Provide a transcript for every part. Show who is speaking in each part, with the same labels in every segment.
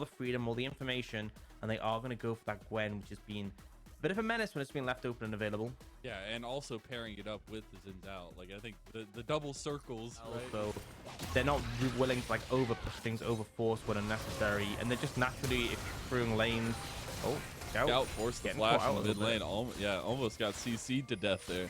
Speaker 1: the freedom, all the information, and they are going to go for that Gwen, which has been a bit of a menace when it's been left open and available.
Speaker 2: Yeah, and also pairing it up with the Xin Zhao. Like, I think the double circles,
Speaker 1: Also, they're not willing to, like, over-push things, over-force when unnecessary, and they're just naturally throwing lanes. Oh,
Speaker 2: Scout forced the flash in the mid lane. Almost got CC'd to death there.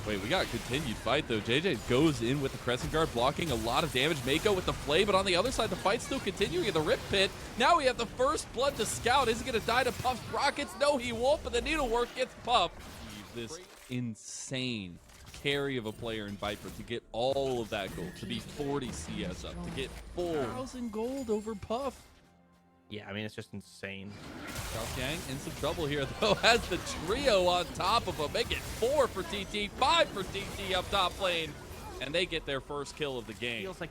Speaker 2: Wait, we got a continued fight, though. JJ goes in with the Crescent Guard, blocking a lot of damage. Mako with the Flay, but on the other side, the fight's still continuing in the Rip Pit. Now we have the first blood to Scout. Is he going to die to Puff's rockets? No, he won't, but the Needlework gets Puff. This insane carry of a player in Viper to get all of that gold, to be 40 CS up, to get 4,000 gold over Puff.
Speaker 1: Yeah, I mean, it's just insane.
Speaker 2: Xiaoxiang in some trouble here, though, has the trio on top of him. Make it 4 for TT, 5 for TT up top lane, and they get their first kill of the game.
Speaker 1: Feels like,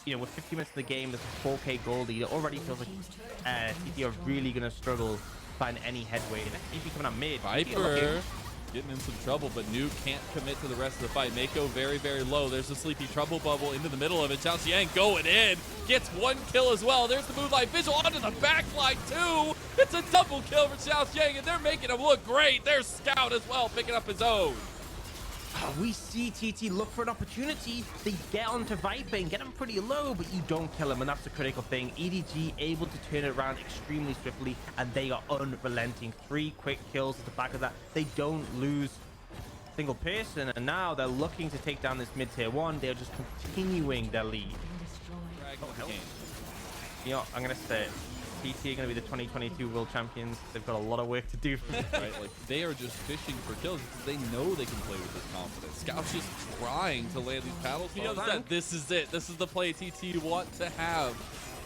Speaker 1: you know, with 50 minutes of the game, there's a 4K gold lead. It already feels like TT are really going to struggle to find any headway. And TT coming out mid.
Speaker 2: Viper getting in some trouble, but Nuke can't commit to the rest of the fight. Mako very, very low. There's the Sleepy Trouble Bubble into the middle of it. Xiaoxiang going in, gets 1 kill as well. There's the Moonlight Visual onto the backline too. It's a double kill for Xiaoxiang, and they're making him look great. There's Scout as well, picking up his own.
Speaker 1: We see TT look for an opportunity. They get onto Viper and get him pretty low, but you don't kill him, and that's the critical thing. EDG able to turn it around extremely swiftly, and they are unrelenting. 3 quick kills at the back of that. They don't lose a single person, and now they're looking to take down this mid-tier 1. They're just continuing their lead. You know, I'm going to say it. TT are going to be the 2022 world champions. They've got a lot of work to do.
Speaker 2: Right, like they are just fishing for kills because they know they can play with this confidence. Scout's just trying to land these paddles. He knows that this is it. This is the play TT want to have.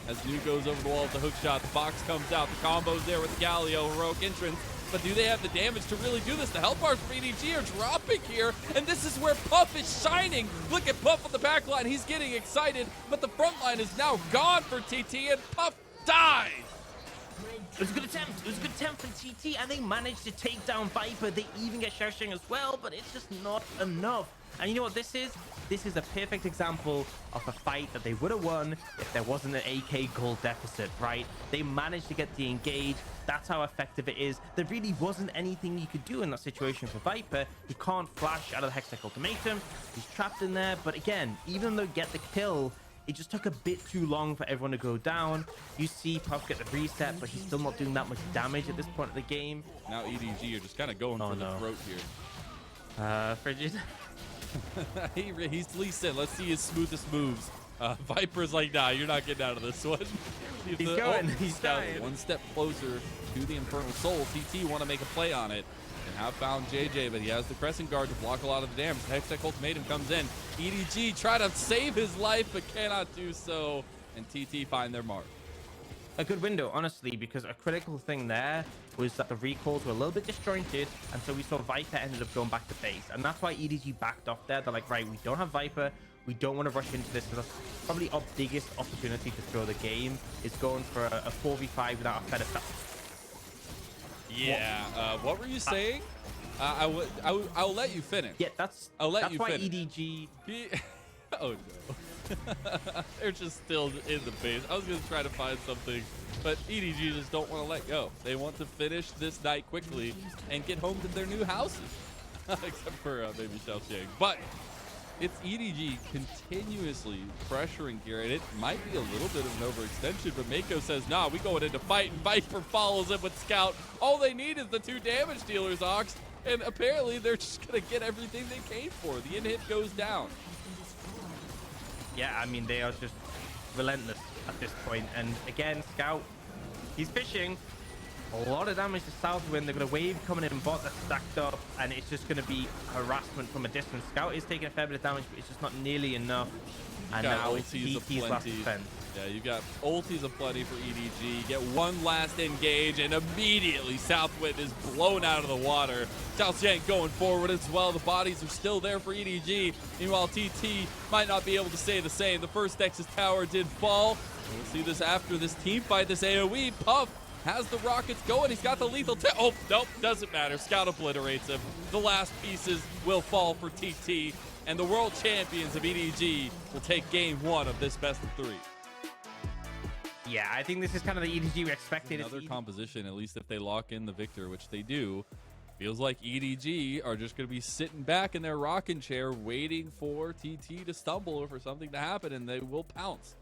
Speaker 2: As New goes over the wall with the hook shot, the box comes out, the combo's there with the Galio, heroic entrance. But do they have the damage to really do this? The health bars for EDG are dropping here, and this is where Puff is shining. Look at Puff on the back line. He's getting excited, but the front line is now gone for TT, and Puff dies.
Speaker 1: It was a good attempt. It was a good attempt from TT, and they managed to take down Viper. They even get Xiaoxiang as well, but it's just not enough. And you know what this is? This is a perfect example of a fight that they would have won if there wasn't an AK gold deficit, right? They managed to get the engage. That's how effective it is. There really wasn't anything you could do in that situation for Viper. He can't flash out of the Hextech Ultimatum. He's trapped in there, but again, even though get the kill, it just took a bit too long for everyone to go down. You see Puff get the reset, but he's still not doing that much damage at this point of the game.
Speaker 2: Now EDG are just kind of going for the throat here.
Speaker 1: Frigid.
Speaker 2: He's least in. Let's see his smoothest moves. Viper's like, nah, you're not getting out of this one.
Speaker 1: He's going. He's dying.
Speaker 2: 1 step closer to the Infernal Soul. TT want to make a play on it. And have found JJ, but he has the Crescent Guard to block a lot of the damage. The Hextech Ultimatum comes in. EDG try to save his life, but cannot do so. And TT find their mark.
Speaker 1: A good window, honestly, because a critical thing there was that the recalls were a little bit disjointed, and so we saw Viper ended up going back to base. And that's why EDG backed off there. They're like, right, we don't have Viper. We don't want to rush into this, because that's probably our biggest opportunity to throw the game, is going for a 4v5 without a Fed effect.
Speaker 2: Yeah, what were you saying? I'll let you finish.
Speaker 1: Yeah, that's why EDG.
Speaker 2: Oh no, they're just still in the base. I was gonna try to find something, but EDG just don't want to let go. They want to finish this night quickly and get home to their new houses, except for maybe Xiaoxiang. But it's EDG continuously pressuring here, and it might be a little bit of an overextension, but Mako says, nah, we going into fight, and Viper follows him with Scout. All they need is the 2 damage dealers, Ox, and apparently they're just going to get everything they came for. The in-hit goes down.
Speaker 1: Yeah, I mean, they are just relentless at this point. And again, Scout, he's fishing. A lot of damage to Southwind. They've got a wave coming in bot that's stacked up, and it's just going to be harassment from a distance. Scout is taking a fair bit of damage, but it's just not nearly enough. And now it's TT's last defense.
Speaker 2: Yeah, you got ultis aplenty for EDG. Get 1 last engage, and immediately Southwind is blown out of the water. Xiaoxiang going forward as well. The bodies are still there for EDG. Meanwhile, TT might not be able to say the same. The first Nexus tower did fall. We'll see this after this team fight, this AoE. Puff has the rockets going. He's got the lethal oh, nope, doesn't matter. Scout obliterates him. The last pieces will fall for TT, and the world champions of EDG will take game 1 of this best of 3.
Speaker 1: Yeah, I think this is kind of the EDG we expected.
Speaker 2: Another composition, at least if they lock in the victor, which they do. Feels like EDG are just going to be sitting back in their rocking chair waiting for TT to stumble or for something to happen, and they will pounce.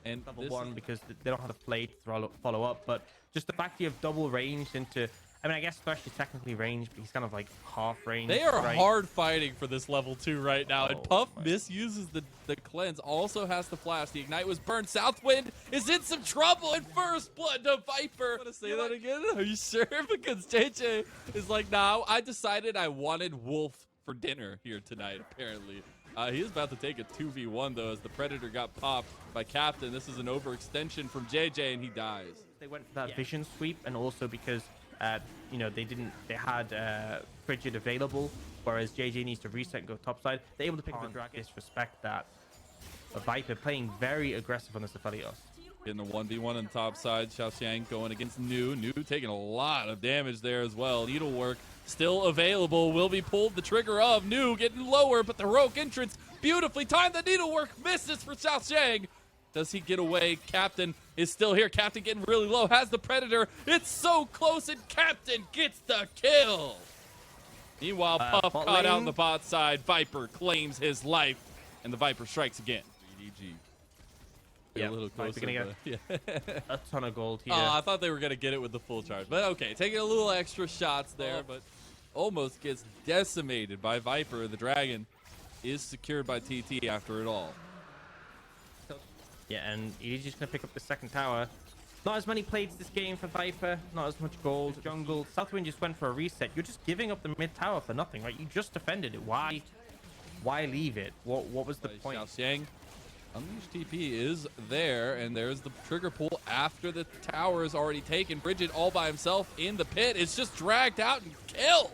Speaker 2: And
Speaker 1: Level one because they don't have the play to follow up, but just the fact you have double ranged into, I mean, I guess Thresh is technically ranged, but he's kind of like half range.
Speaker 2: They are
Speaker 1: right?
Speaker 2: hard fighting for this level 2 right now, and Puff
Speaker 1: my.
Speaker 2: misuses the cleanse, also has the flash. The ignite was burned. Southwind is in some trouble, and first blood to Viper. Want to say that again? Are you sure? Because JJ is like, nah, I decided I wanted Wolf for dinner here tonight, apparently. He is about to take a 2v1, though, as the Predator got popped by Captain. This is an overextension from JJ, and he dies.
Speaker 1: They went for that vision sweep, and also because you know, they had Frigid available, whereas JJ needs to reset and go topside. They're able to pick up the dragon. Disrespect that. Viper playing very aggressive on this Aphelios.
Speaker 2: Getting a 1v1 on the top side. Xiaoxiang going against New. New taking a lot of damage there as well. Needlework still available. Will be pulled the trigger of. New getting lower, but the rogue entrance beautifully timed. The Needlework misses for Xiaoxiang. Does he get away? Captain is still here. Captain getting really low. Has the Predator. It's so close, and Captain gets the kill. Meanwhile, Puff caught out on the bot side. Viper claims his life, and the Viper strikes again. EDG.
Speaker 1: Yeah,
Speaker 2: a little closer.
Speaker 1: Gonna get a ton of gold here.
Speaker 2: Oh, I thought they were going to get it with the full charge. But okay, taking a little extra shots there, but almost gets decimated by Viper. The Dragon is secured by TT after it all.
Speaker 1: Yeah, and he's just going to pick up the second tower. Not as many plates this game for Viper. Not as much gold. Jungle. Southwind just went for a reset. You're just giving up the mid tower for nothing, right? You just defended it. Why leave it? What was the point?
Speaker 2: Xiaoxiang. Unleashed TP is there, and there's the trigger pull after the tower is already taken. Bridget all by himself in the pit. It's just dragged out and killed.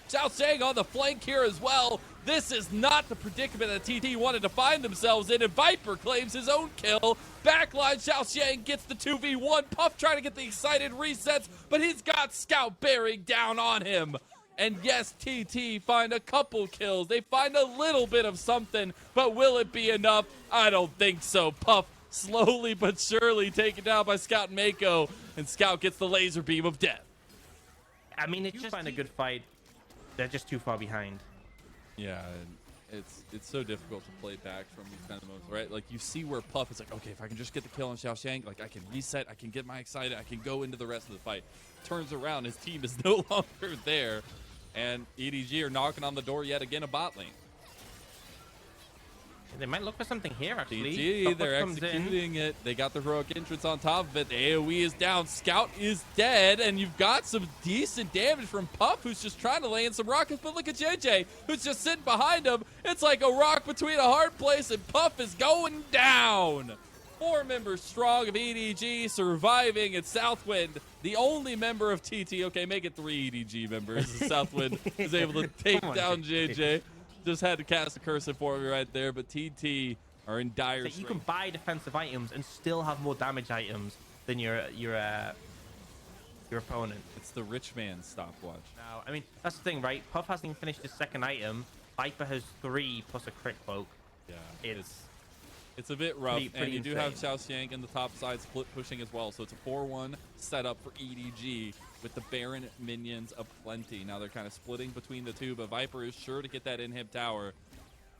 Speaker 2: Xiaoxiang on the flank here as well. This is not the predicament that TT wanted to find themselves in, and Viper claims his own kill. Backline, Xiaoxiang gets the 2v1. Puff trying to get the excited resets, but he's got Scout bearing down on him. And yes, TT find a couple kills. They find a little bit of something, but will it be enough? I don't think so. Puff slowly but surely taken down by Scout and Mako, and Scout gets the laser beam of death.
Speaker 1: I mean, it's just find a good fight. They're just too far behind.
Speaker 2: Yeah, and it's so difficult to play back from these kind of moments, right? Like, you see where Puff is like, okay, if I can just get the kill on Xiaoxiang, like, I can reset, I can get my excited, I can go into the rest of the fight. Turns around, his team is no longer there. And EDG are knocking on the door yet again of bot lane.
Speaker 1: They might look for something here, actually.
Speaker 2: EDG, they're executing it. They got the heroic entrance on top of it. The AoE is down. Scout is dead. And you've got some decent damage from Puff, who's just trying to lay in some rockets. But look at JJ, who's just sitting behind him. It's like a rock between a hard place, and Puff is going down. 4 members strong of EDG surviving at Southwind. The only member of TT, okay, make it 3 EDG members. Southwind is able to take down JJ. Just had to cast a curse for me right there, but TT are in dire straits.
Speaker 1: You can buy defensive items and still have more damage items than your opponent.
Speaker 2: It's the rich man's stopwatch.
Speaker 1: Now, I mean, that's the thing, right? Puff hasn't even finished his second item. Viper has 3 plus a crit cloak.
Speaker 2: Yeah, it's a bit rough, and you
Speaker 1: insane.
Speaker 2: do have Xiaoxiang in the top side split pushing as well, so it's a 4-1 setup for EDG with the Baron minions aplenty. Now they're kind of splitting between the two, but Viper is sure to get that inhib tower.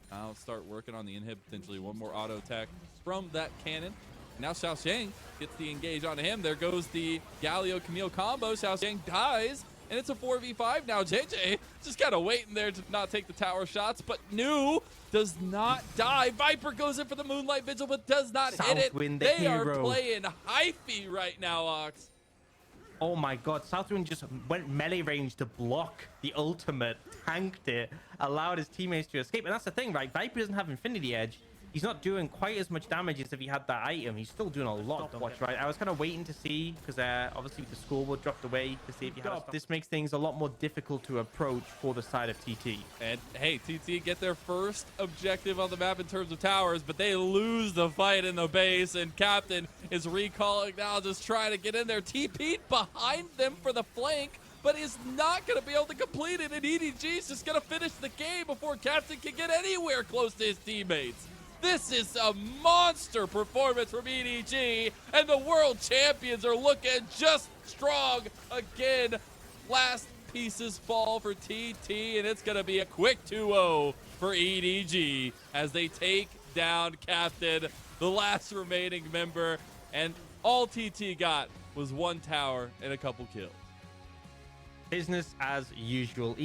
Speaker 2: I'll start working on the inhib potentially. One more auto attack from that cannon. Now Xiaoxiang gets the engage onto him. There goes the Galio Camille combo. Xiaoxiang dies, and it's a 4v5 now. JJ just kind of waiting there to not take the tower shots, but New does not die. Viper goes in for the Moonlight Vigil, but does not hit it. They are playing hyphy right now, Ox.
Speaker 1: Oh my god, Southwind just went melee range to block the ultimate, tanked it, allowed his teammates to escape. And that's the thing, right? Viper doesn't have Infinity Edge. He's not doing quite as much damage as if he had that item. He's still doing a lot of watch, right? I was kind of waiting to see, because obviously the scoreboard dropped away to see if he had this makes things a lot more difficult to approach for the side of TT.
Speaker 2: And hey, TT get their first objective on the map in terms of towers, but they lose the fight in the base, and Captain is recalling now, just trying to get in there. TP'd behind them for the flank, but is not going to be able to complete it, and EDG is just going to finish the game before Captain can get anywhere close to his teammates. This is a monster performance from EDG, and the world champions are looking just strong again. Last pieces fall for TT, and it's going to be a quick 2-0 for EDG as they take down Captain, the last remaining member, and all TT got was one tower and a couple kills.
Speaker 1: Business as usual.